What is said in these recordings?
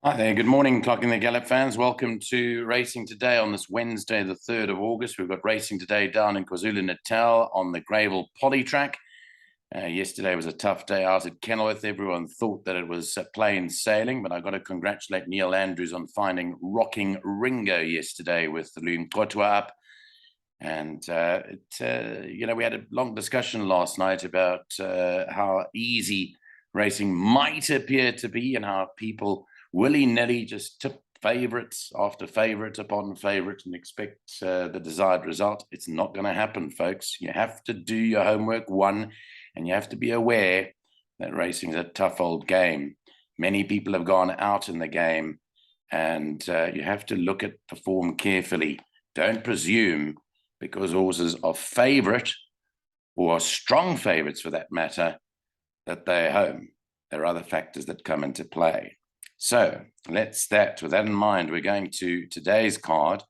Hi there. Good morning, Clocking the Gallop fans. Welcome to Racing Today on this Wednesday, the 3rd of August. We've got Racing Today down in KwaZulu-Natal on the Greyville Polytrack. Yesterday was a tough day out at Kenilworth. Everyone thought that it was plain sailing, but I've got to congratulate Neil Andrews on finding Rocking Ringo yesterday with the Loon Kotwa up. And, we had a long discussion last night about how easy racing might appear to be and how people willy-nilly just tip favorites after favorite upon favorite and expect the desired result. It's not going to happen, folks. You have to do your homework, and you have to be aware that racing is a tough old game. Many people have gone out in the game, and you have to look at the form carefully. Don't presume because horses are favorite or are strong favorites for that matter that they're home. There are other factors that come into play. So with that in mind, we're going to today's card.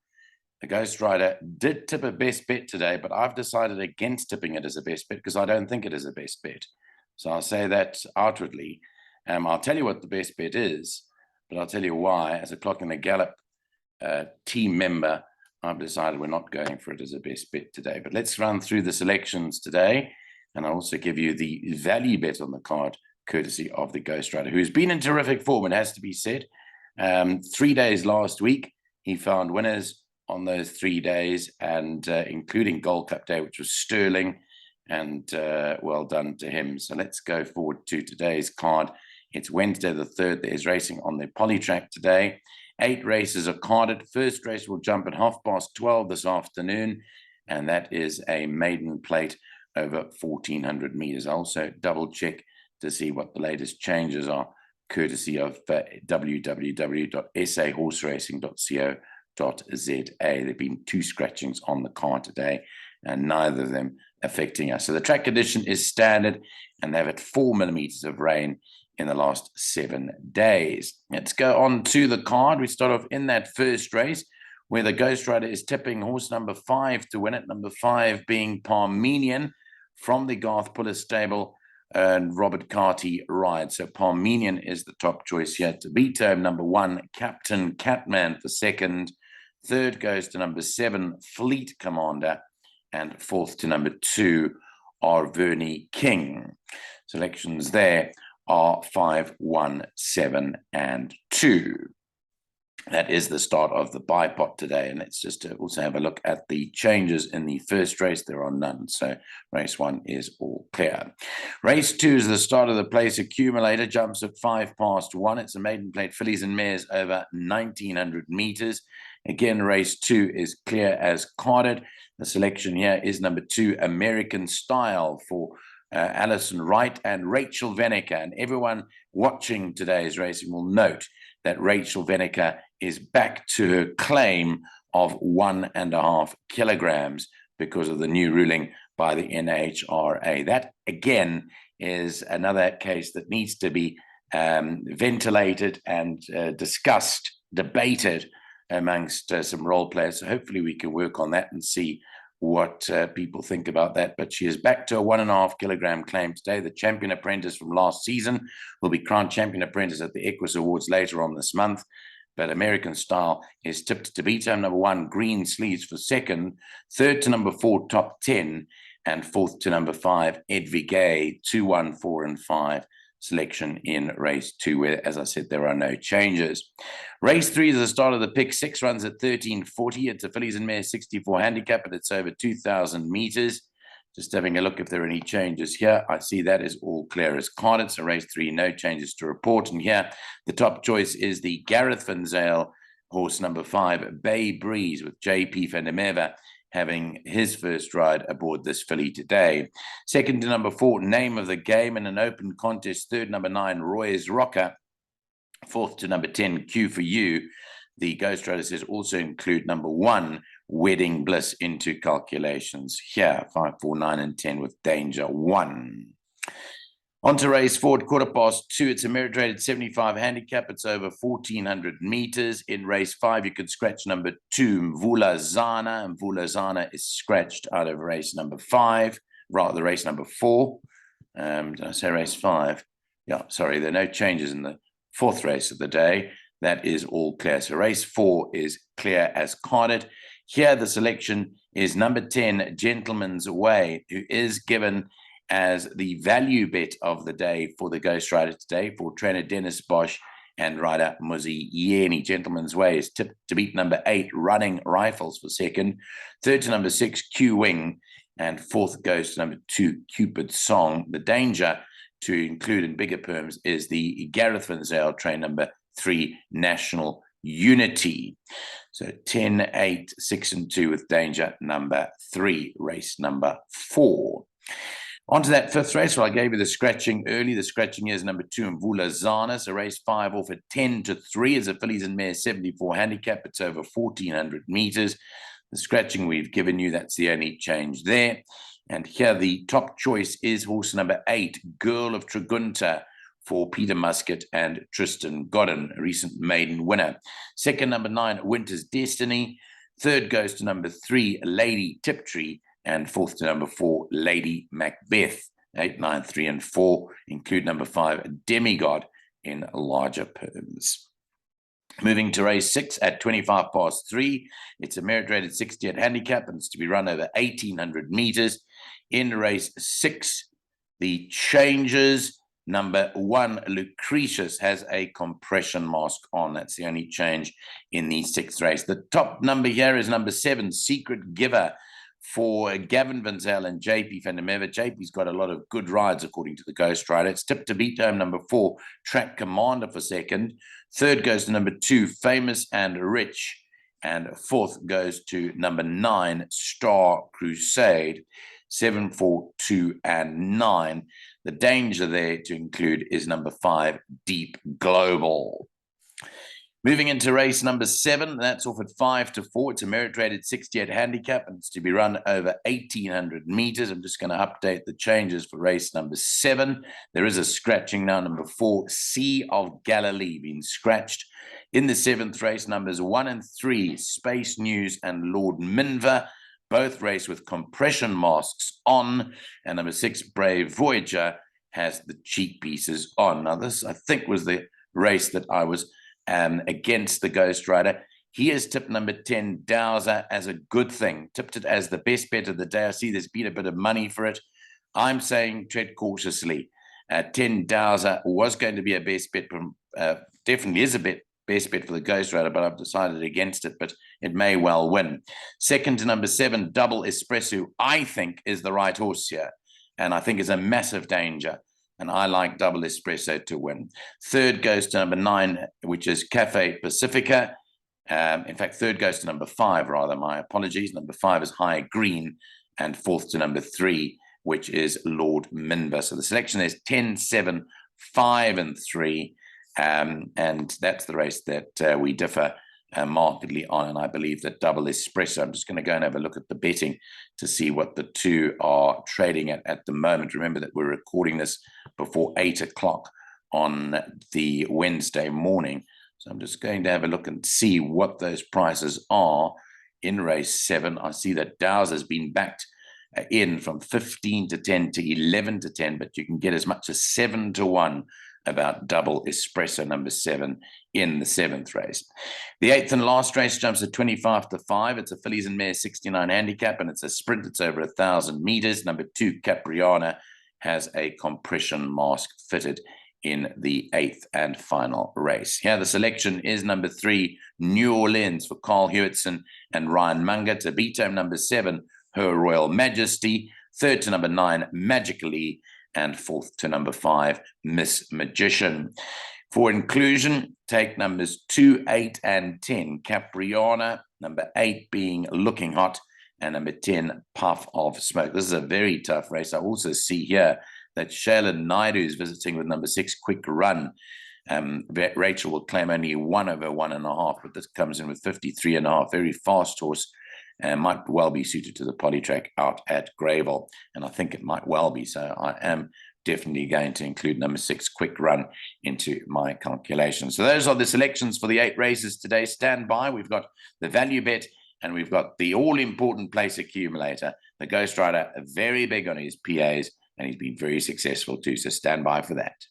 The Ghostryder did tip a best bet today, but I've decided against tipping it as a best bet because I don't think it is a best bet. So I'll say that outwardly. I'll tell you what the best bet is, but I'll tell you why. As a Clocking the Gallop team member, I've decided we're not going for it as a best bet today. But let's run through the selections today, and I'll also give you the value bet on the card, courtesy of the Ghostryder, who's been in terrific form, it has to be said. 3 days last week, he found winners on those 3 days, and including Gold Cup Day, which was sterling, and well done to him. So let's go forward to today's card. It's Wednesday the 3rd. There's racing on the Polytrack today. 8 races are carded. First race will jump at 12:30 this afternoon, and that is a maiden plate over 1,400 meters. I'll also double check to see what the latest changes are, courtesy of www.sahorseracing.co.za. There have been 2 scratchings on the card today, and neither of them affecting us. So the track condition is standard, and they've had 4 millimeters of rain in the last 7 days. Let's go on to the card. We start off in that first race, where the Ghostryder is tipping horse number 5 to win it. Number 5 being Parmenian from the Garth Puller stable, and Robert Carty rides. So Parmenian is the top choice here. To vetoed, number 1, Captain Catman for second. Third goes to number 7, Fleet Commander. And fourth to number 2, Arverni King. Selections there are 5, 1, 7, and 2. That is the start of the bipot today. And let's just also have a look at the changes in the first race. There are none. So race 1 is all clear. Race 2 is the start of the place accumulator. Jumps at 1:05. It's a maiden plate fillies and mares over 1,900 meters. Again, race 2 is clear as carded. The selection here is number 2, American Style, for Alison Wright and Rachel Veneker. And everyone watching today's racing will note that Rachel Veneker is back to her claim of 1.5 kilograms because of the new ruling by the NHRA. That, again, is another case that needs to be ventilated and discussed, debated amongst some role players. So hopefully we can work on that and see what people think about that. But she is back to a 1.5 kilogram claim today. The champion apprentice from last season will be crowned champion apprentice at the Equus Awards later on this month. But American Style is tipped to vetoed, number 1, Green Sleeves for second. Third to number 4, Top 10. And fourth to number 5, Edvigay, 2, 1, 4, and 5. Selection in race 2, where, as I said, there are no changes. Race 3 is the start of the pick. 6 runs at 13:40. It's a fillies and mares 64 handicap, but it's over 2,000 meters. Just having a look if there are any changes here. I see that is all clear as carded. So race 3, no changes to report. And here, the top choice is the Gareth Van Zyl horse number 5, Bay Breeze, with JP van der Merwe having his first ride aboard this filly today. Second to number 4, Name of the Game, in an open contest. Third, number 9, Roy's Rocker. Fourth to number 10, Q for You. The Ghostryder says also include number 1, Wedding Bliss, into calculations here. 5, 4, 9, and 10 with Danger 1. On to race 4 at 2:15. It's a merit-rated 75 handicap. It's over 1,400 meters. In race 5, you could scratch number 2, Mvula Zana. Mvula Zana is scratched out of race number 5, rather race number 4. Did I say race 5? Yeah, sorry, there are no changes in the fourth race of the day. that is all clear. So race 4 is clear as carded. Here the selection is number 10, Gentleman's Way, who is given as the value bet of the day for the Ghostryder today for trainer Dennis Bosch and rider Muzi Yeni. Gentleman's Way is tipped to beat number 8, Running Rifles, for second. Third to number 6, Q-Wing. And fourth goes to number 2, Cupid's Song. The danger to include in bigger perms is the Gareth Van Zyl train number 3, National Unity. So 10, 8, 6, and 2 with danger number 3, race number 4. On to that fifth race. Well, I gave you the scratching early. The scratching is number 2, Mvula Zana. So race 5 off at 10-3 is a fillies and mares 74 handicap. It's over 1,400 meters. The scratching we've given you, that's the only change there. And here the top choice is horse number 8, Girl of Tragunta, for Peter Muscat and Tristan Godden, a recent maiden winner. Second, number 9, Winter's Destiny. Third goes to number 3, Lady Tiptree. And fourth to number 4, Lady Macbeth. 8, 9, 3, and 4 include number 5, Demigod, in larger perms. Moving to race 6 at 3:25. It's a merit-rated 60 at handicap, and it's to be run over 1,800 meters. In race 6, the changes. Number 1, Lucretius, has a compression mask on. That's the only change in the 6th race. The top number here is number 7, Secret Giver, for Gavin Van Zyl and JP van der Merwe. JP's got a lot of good rides, according to the Ghostryder. It's tipped to beat home number 4, Track Commander, for second. Third goes to number 2, Famous and Rich. And fourth goes to number 9, Star Crusade. 7, 4, 2, and 9. The danger there to include is number 5, Deep Global. Moving into race number 7, that's off at 5-4. It's a merit-rated 68 handicap, and it's to be run over 1,800 meters. I'm just going to update the changes for race number 7. There is a scratching now. Number 4, Sea of Galilee, being scratched. In the 7th race, numbers 1 and 3, Space News and Lord Minver, both race with compression masks on. And number 6, Brave Voyager, has the cheek pieces on. Now, this, I think, was the race that I was against the Ghostryder. He has tipped number 10, Dowser, as a good thing. Tipped it as the best bet of the day. I see there's been a bit of money for it. I'm saying tread cautiously. 10, Dowser, was going to be a best bet. Definitely is a best bet for the Ghostryder, but I've decided against it, but it may well win. Second to number 7, Double Espresso, I think is the right horse here, and I think is a massive danger. And I like Double Espresso to win. Third goes to number 9, which is Cafe Pacifica. In fact, third goes to number 5, rather. My apologies. Number 5 is High Green. And fourth to number 3, which is Lord Minver. So the selection is 10, 7, 5, and 3. And that's the race that we differ markedly on. And I believe that Double Espresso, I'm just going to go and have a look at the betting to see what the two are trading at the moment. Remember that we're recording this before 8 o'clock on the Wednesday morning. So I'm just going to have a look and see what those prices are in race 7. I see that Dow's has been backed in from 15-10 to 11-10, but you can get as much as 7-1 about Double Espresso, number 7, in the 7th race. The 8th and last race jumps at 25-5. It's a fillies and mares 69 handicap, and it's a sprint. It's over 1,000 meters. Number 2, Capriana, has a compression mask fitted in the 8th and final race. Here, the selection is number 3, New Orleans, for Carl Hewitson and Ryan Munger. To beat home, number 7, Her Royal Majesty. Third to number 9, Magically. And fourth to number 5, Miss Magician. For inclusion, take numbers 2, 8, and 10. Capriana, number 8 being Looking Hot, and number 10, Puff of Smoke. This is a very tough race. I also see here that Shailen Naidu is visiting with number 6, Quick Run. Rachel will claim only 1 over 1.5, but this comes in with 53.5. Very fast horse. Might well be suited to the Polytrack out at Greyville, and I think it might well be. So I am definitely going to include number 6, Quick Run, into my calculation. So those are the selections for the 8 races today. Stand by. We've got the value bet, and we've got the all-important place accumulator. The Ghostryder, very big on his PAs, and he's been very successful too. So stand by for that.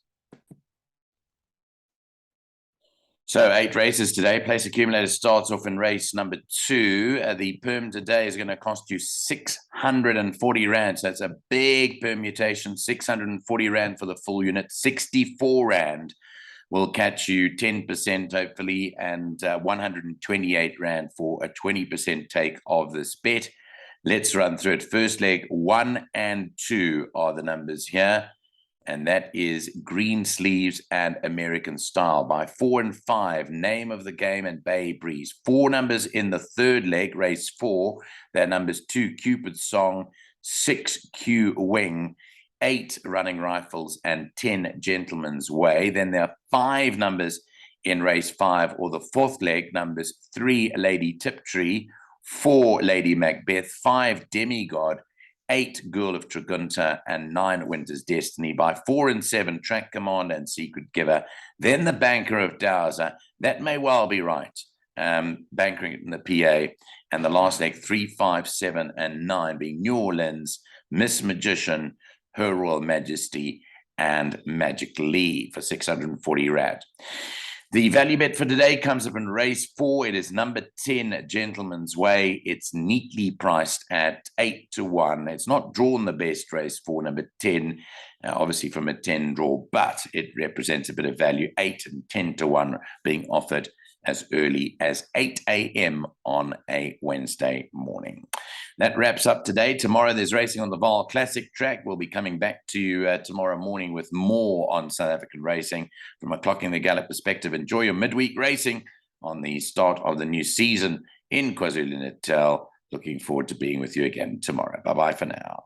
So 8 races today. Place accumulator starts off in race number 2. The perm today is going to cost you 640 Rand. So that's a big permutation. 640 Rand for the full unit. 64 Rand will catch you 10% hopefully, and 128 Rand for a 20% take of this bet. Let's run through it. First leg, 1 and 2 are the numbers here. And that is Green Sleeves and American Style. By 4 and 5, Name of the Game and Bay Breeze. 4 numbers in the third leg, race 4. Their numbers 2, Cupid's Song, 6, Q Wing, 8, Running Rifles, and 10, Gentleman's Way. Then there are 5 numbers in race 5, or the fourth leg, numbers 3, Lady Tiptree, 4, Lady Macbeth, 5, Demigod, 8, Girl of Tragunta, and 9, Winter's Destiny. By 4 and 7, Track Commander and Secret Giver. Then the Banker of Dowser. That may well be right. Bankering it in the PA. And the last leg, 3, 5, 7, and 9 being New Orleans, Miss Magician, Her Royal Majesty, and Magic Lee for 640 Rand. The value bet for today comes up in race 4. It is number 10, Gentleman's Way. It's neatly priced at 8 to 1. It's not drawn the best, race 4, number 10, obviously from a 10 draw, but it represents a bit of value. 8 and 10 to 1 being offered as early as 8 a.m. on a Wednesday morning. That wraps up today. Tomorrow there's racing on the Vaal Classic track. We'll be coming back to you tomorrow morning with more on South African racing from a Clocking the Gallop perspective. Enjoy your midweek racing on the start of the new season in KwaZulu-Natal. Looking forward to being with you again tomorrow. Bye-bye for now.